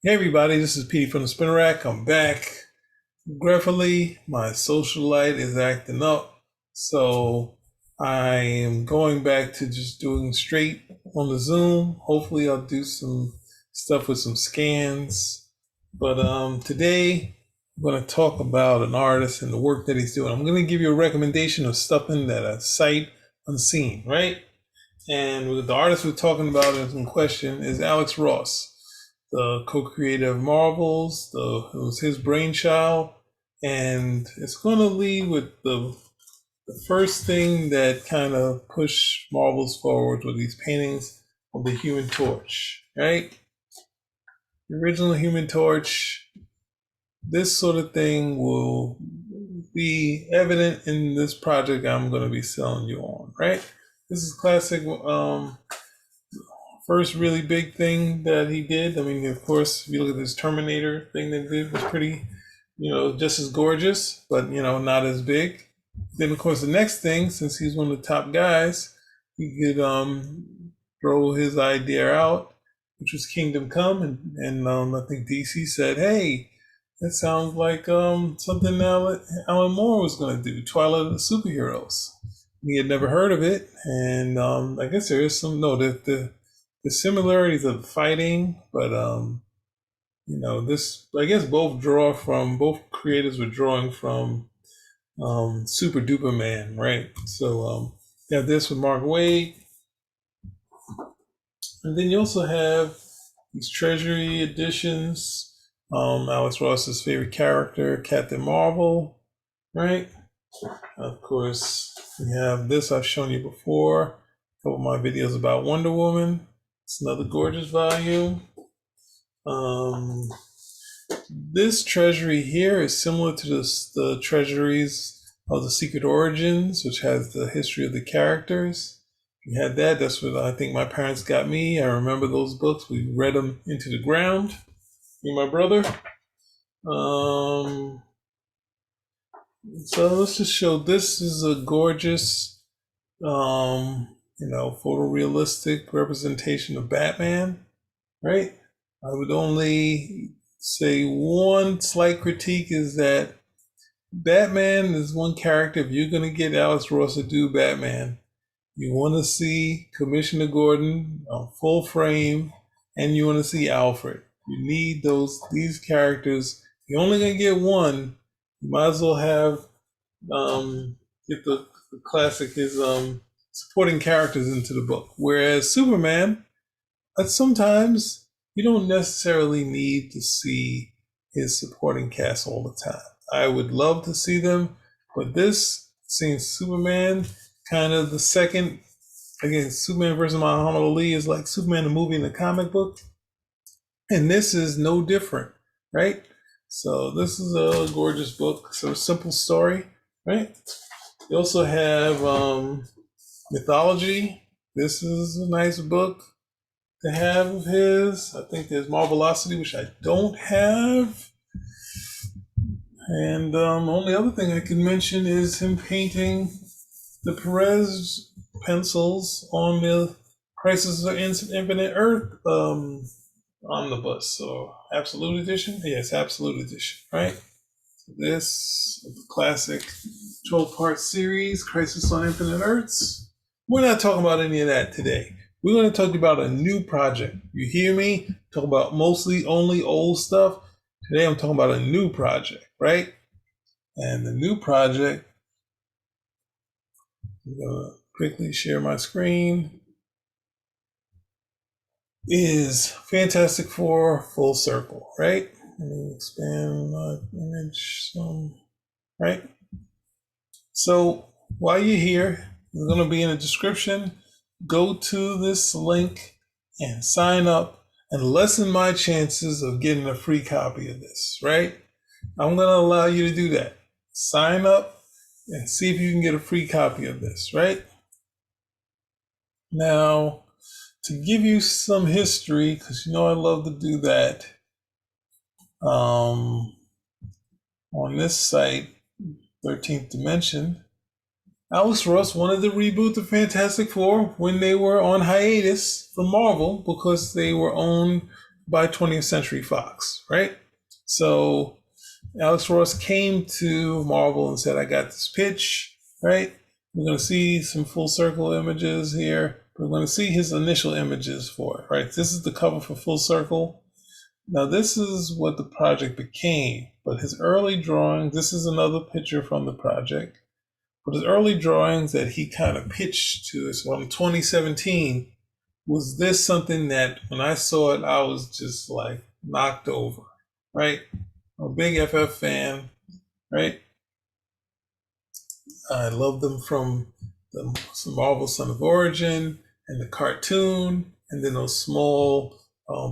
Hey everybody, this is Petey from the Spinner Rack. I'm back. Regretfully, my social light is acting up, so I am going back to just doing straight on the Zoom. Hopefully, I'll do some stuff with some scans. But today, I'm going to talk about an artist and the work that he's doing. I'm going to give you a recommendation of stuff in that a sight unseen, right? And the artist we're talking about in question is Alex Ross, the co-creator of Marvels. It was his brainchild, and it's going to lead with the first thing that kind of pushed Marvels forward with these paintings of the Human Torch, right? The original Human Torch. This sort of thing will be evident in this project I'm going to be selling you on, right? This is classic. First really big thing that he did. I mean, of course, if you look at this Terminator thing that he did was pretty, just as gorgeous, but not as big. Then of course the next thing, since he's one of the top guys, he could throw his idea out, which was Kingdom Come, and I think DC said, "Hey, that sounds like something Alan Moore was going to do, Twilight of the Superheroes." He had never heard of it, and I guess there is some the similarities of fighting, but this I guess both creators were drawing from Super Duper Man, right? So you have this with Mark Waid, and then you also have these Treasury editions. Alex Ross's favorite character, Captain Marvel, right? Of course, we have this I've shown you before. A couple of my videos about Wonder Woman. It's another gorgeous volume. This treasury here is similar to the treasuries of the Secret Origins, which has the history of the characters. We had that. That's what I think my parents got me. I remember those books. We read them into the ground. Me and my brother. So let's just show. This is a gorgeous, photorealistic representation of Batman, right? I would only say one slight critique is that Batman is one character. If you're going to get Alex Ross to do Batman, you want to see Commissioner Gordon on full frame, and you want to see Alfred. You need these characters. You're only going to get one. You might as well have get the classic his supporting characters into the book. Whereas Superman, sometimes you don't necessarily need to see his supporting cast all the time. I would love to see them, but this seeing Superman kind of the second, again, Superman versus Muhammad Ali is like Superman the movie and the comic book, and this is no different, right? So this is a gorgeous book. So simple story, right? You also have mythology. This is a nice book to have of his. I think there's Marvelocity, which I don't have. And only other thing I can mention is him painting the Perez pencils on the Crisis of Infinite Earth omnibus, or Absolute Edition. Yes, Absolute Edition, right? So this classic 12-part series, Crisis on Infinite Earths. We're not talking about any of that today. We're going to talk about a new project. You hear me? Talk about mostly only old stuff. Today I'm talking about a new project, right? And the new project, I'm going to quickly share my screen, is Fantastic Four Full Circle, right? Let me expand my image some, right? So while you're here, it's going to be in the description. Go to this link and sign up and lessen my chances of getting a free copy of this, right? I'm going to allow you to do that. Sign up and see if you can get a free copy of this, right? Now, to give you some history, because I love to do that, on this site, 13th Dimension, Alex Ross wanted to reboot the Fantastic Four when they were on hiatus from Marvel because they were owned by 20th Century Fox, right? So Alex Ross came to Marvel and said, I got this pitch, right? We're going to see some full circle images here. We're going to see his initial images for it, right? This is the cover for Full Circle. Now, this is what the project became, but his early drawings, this is another picture from the project, but his early drawings that he kind of pitched to us from 2017, was this something that when I saw it, I was just like knocked over, right? I'm a big FF fan, right? I love them from the Marvel Son of Origin and the cartoon, and then those small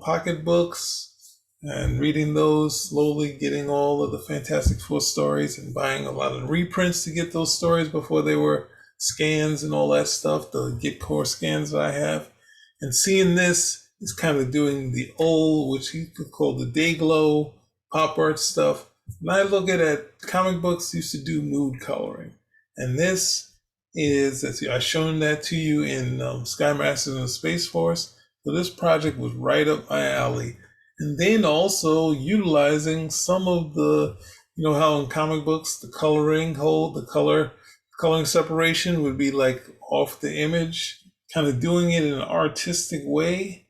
pocket books, and reading those slowly, getting all of the Fantastic Four stories, and buying a lot of reprints to get those stories before they were scans and all that stuff, the Get Core scans that I have. And seeing this is kind of doing the old, which you could call the day glow pop art stuff. And I look at it, comic books used to do mood coloring. And this is, as I've shown that to you in Sky Masters and the Space Force. So this project was right up my alley. And then also utilizing some of the, how in comic books, the coloring coloring separation would be like off the image, kind of doing it in an artistic way.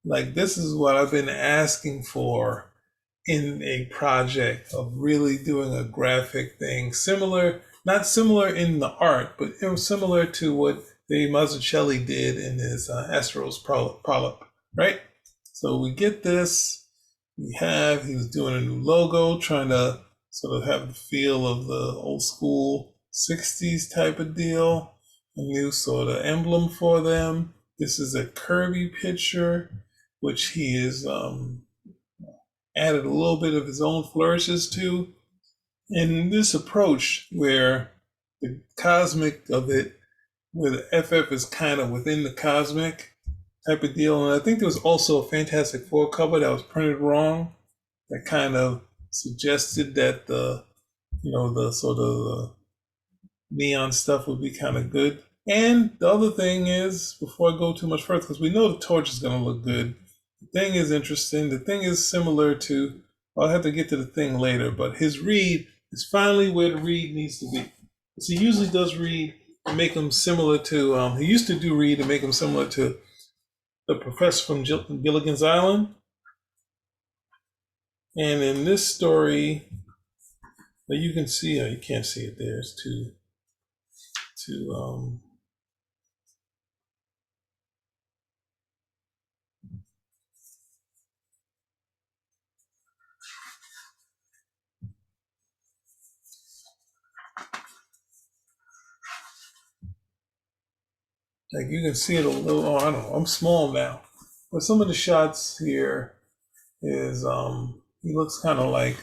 Like, this is what I've been asking for in a project, of really doing a graphic thing, not similar in the art, but similar to what Dave Mazzucchelli did in his Astro's Polyp, right? So we get this. He was doing a new logo, trying to sort of have the feel of the old school 60s type of deal. A new sort of emblem for them. This is a Kirby picture, which he has added a little bit of his own flourishes to. And this approach where the cosmic of it, where the FF is kind of within the cosmic type of deal. And I think there was also a Fantastic Four cover that was printed wrong that kind of suggested that the sort of the neon stuff would be kind of good. And the other thing is, before I go too much further, because we know the torch is going to look good, the thing is interesting. The thing is similar to, I'll have to get to the thing later, but his read is finally where the read needs to be. Because he usually does read and make him similar to, he used to do read and make him similar to the professor from Gilligan's Island. And in this story, you can see, you can't see it there, it's too like, you can see it a little, I don't know, I'm small now. But some of the shots here is, he looks kind of like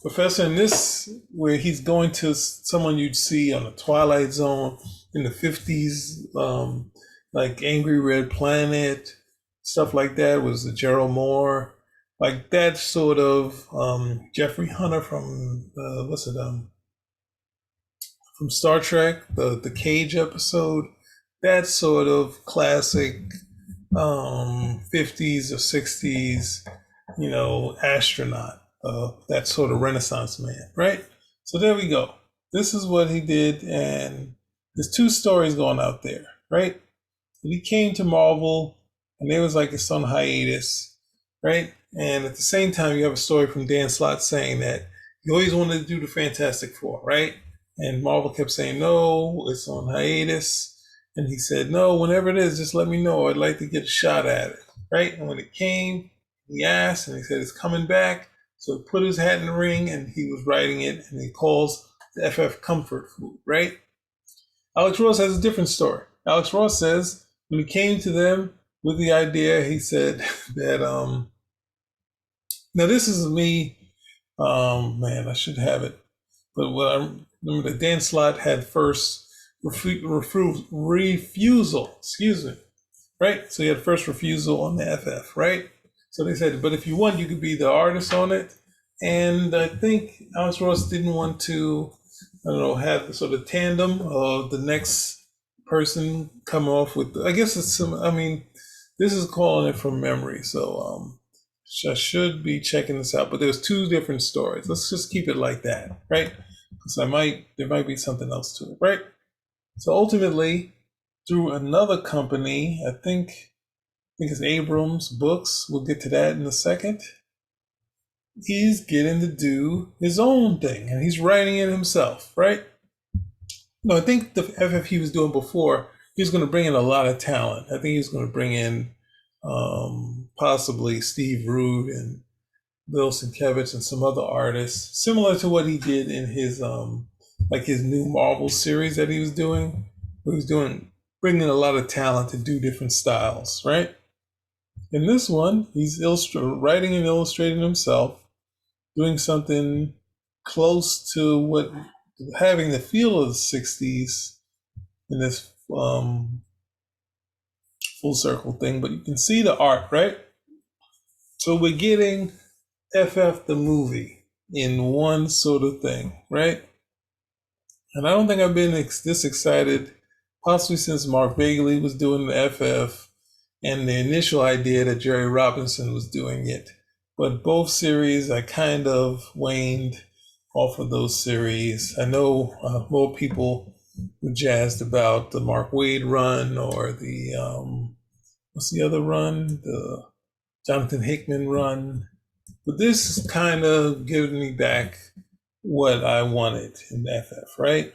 Professor in this, where he's going to someone you'd see on the Twilight Zone in the 50s, like Angry Red Planet, stuff like that, was the Gerald Moore. Like that sort of Jeffrey Hunter from, from Star Trek, the Cage episode, that sort of classic 50s or 60s, astronaut, that sort of Renaissance man, right? So there we go. This is what he did, and there's two stories going out there, right? And he came to Marvel, and they was like, it's on hiatus, right? And at the same time, you have a story from Dan Slott saying that he always wanted to do the Fantastic Four, right? And Marvel kept saying, no, it's on hiatus. And he said, no, whenever it is, just let me know. I'd like to get a shot at it, right? And when it came, he asked, and he said, it's coming back. So he put his hat in the ring, and he was writing it, and he calls the FF comfort food, right? Alex Ross has a different story. Alex Ross says, when he came to them with the idea, he said that, now this is me, man, I should have it. But what I remember that Dan Slott had first refusal, right? So he had first refusal on the FF, right? So they said, but if you want, you could be the artist on it. And I think Alex Ross didn't want to, have the sort of tandem of the next person come off with, I guess it's some, This is calling it from memory, so I should be checking this out. But there's two different stories. Let's just keep it like that, right? Because there might be something else to it, right? So ultimately, through another company, I think it's Abrams Books. We'll get to that in a second. He's getting to do his own thing, and he's writing it himself, right? No, I think the FF he was doing before, he was going to bring in a lot of talent. I think he was going to bring in possibly Steve Rude and Bill Sienkiewicz and some other artists, similar to what he did in his like his new Marvel series that he was doing. He was doing bringing in a lot of talent to do different styles, right? In this one, he's writing and illustrating himself, doing something close to what having the feel of the 60s in this full circle thing, but you can see the art, right? So we're getting FF the movie in one sort of thing, right? And I don't think I've been this excited, possibly since Mark Bagley was doing the FF and the initial idea that Jerry Robinson was doing it. But both series, I kind of waned off of those series. I know more people were jazzed about the Mark Waid run or the, what's the other run? The Jonathan Hickman run. But this is kind of giving me back what I wanted in FF, right?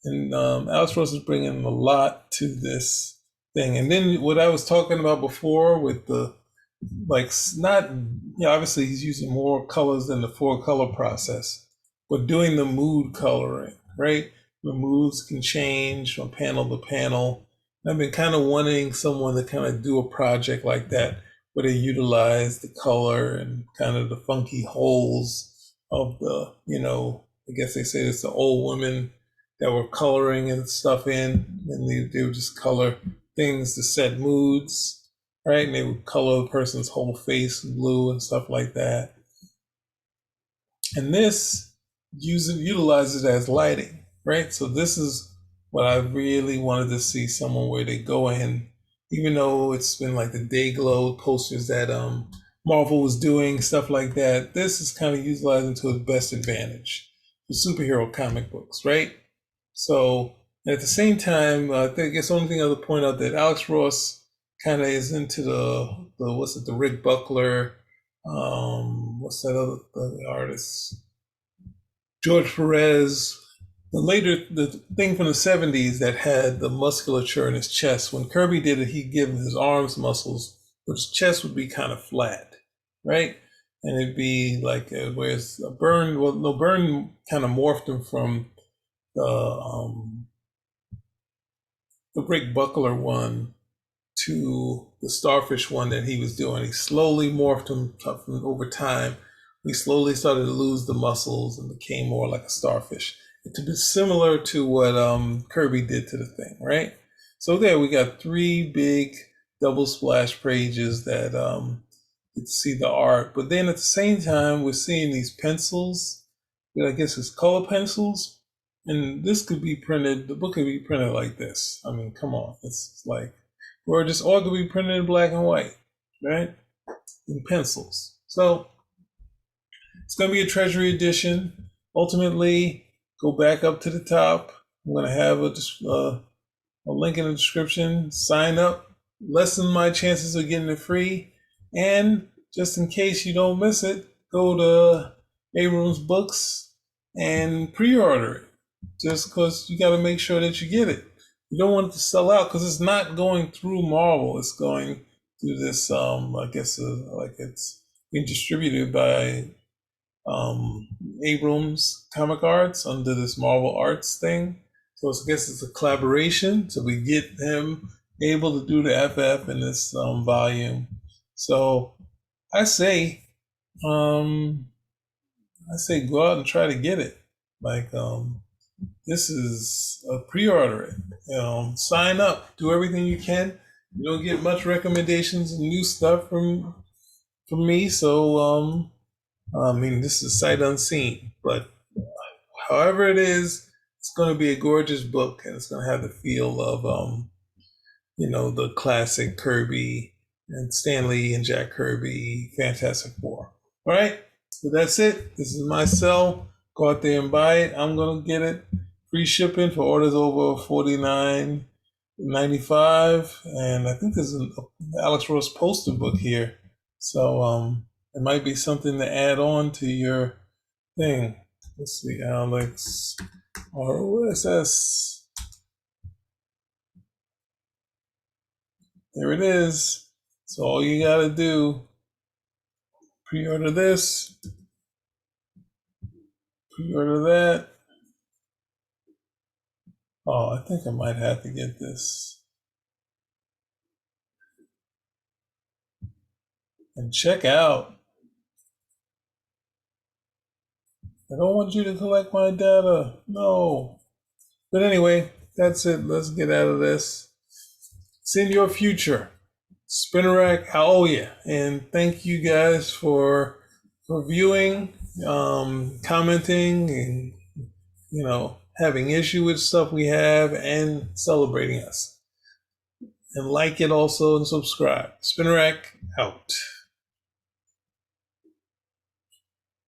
And Alex Ross is bringing a lot to this thing. And then what I was talking about before with the, like, not, obviously he's using more colors than the 4-color process, but doing the mood coloring, right? The moods can change from panel to panel. I've been kind of wanting someone to kind of do a project like that where they utilize the color and kind of the funky holes of the, I guess they say it's the old women that were coloring and stuff in, and they would just color things to set moods, right? And they would color the person's whole face blue and stuff like that. And this utilizes it as lighting, right? So this is what I really wanted to see, someone where they go in, even though it's been like the Day Glow posters that Marvel was doing, stuff like that. This is kind of utilizing to its best advantage for superhero comic books, right? So at the same time, I think it's the only thing I would point out that Alex Ross kind of is into the Rick Buckler, what's that other artist? George Perez, the thing from the 70s that had the musculature in his chest. When Kirby did it, he'd give his arms muscles, but his chest would be kind of flat, right? And it'd be like, whereas Byrne kind of morphed him from the Rick Buckler one to the Starfish one that he was doing. He slowly morphed him over time. We slowly started to lose the muscles and became more like a starfish. To be similar to what Kirby did to the thing, right? So there we got 3 big double splash pages that you see the art. But then at the same time, we're seeing these pencils, I guess it's color pencils. And this could be printed, the book could be printed like this. I mean, come on. It's like, or just all could be printed in black and white, right? In pencils. So it's going to be a Treasury edition. Ultimately, go back up to the top. I'm going to have a link in the description. Sign up. Lessen my chances of getting it free. And just in case you don't miss it, go to Abrams Books and pre-order it. Just because you got to make sure that you get it. You don't want it to sell out because it's not going through Marvel. It's going through this, I guess, like it's being distributed by Abrams Comic Arts under this Marvel Arts thing. So I guess it's a collaboration. So we get him able to do the FF in this volume. So I say go out and try to get it. Like this is a pre-order it. Sign up, do everything you can. You don't get much recommendations and new stuff from me. So I mean, this is sight unseen, but however it is, it's going to be a gorgeous book, and it's going to have the feel of the classic Kirby and Stan Lee and Jack Kirby Fantastic Four. All right, so that's it. This is my cell. Go out there and buy it. I'm gonna get it free shipping for orders over $49.95, and I think there's an Alex Ross poster book here, so it might be something to add on to your thing. Let's see, Alex ROSS. There it is. So all you gotta do, pre-order this, pre-order that. Oh, I think I might have to get this. And check out. I don't want you to collect my data. No. But anyway, that's it. Let's get out of this. It's in your future. Spinnerack. Oh yeah. And thank you guys for viewing, commenting, and having issue with stuff we have and celebrating us. And like it also and subscribe. Spinnerack out.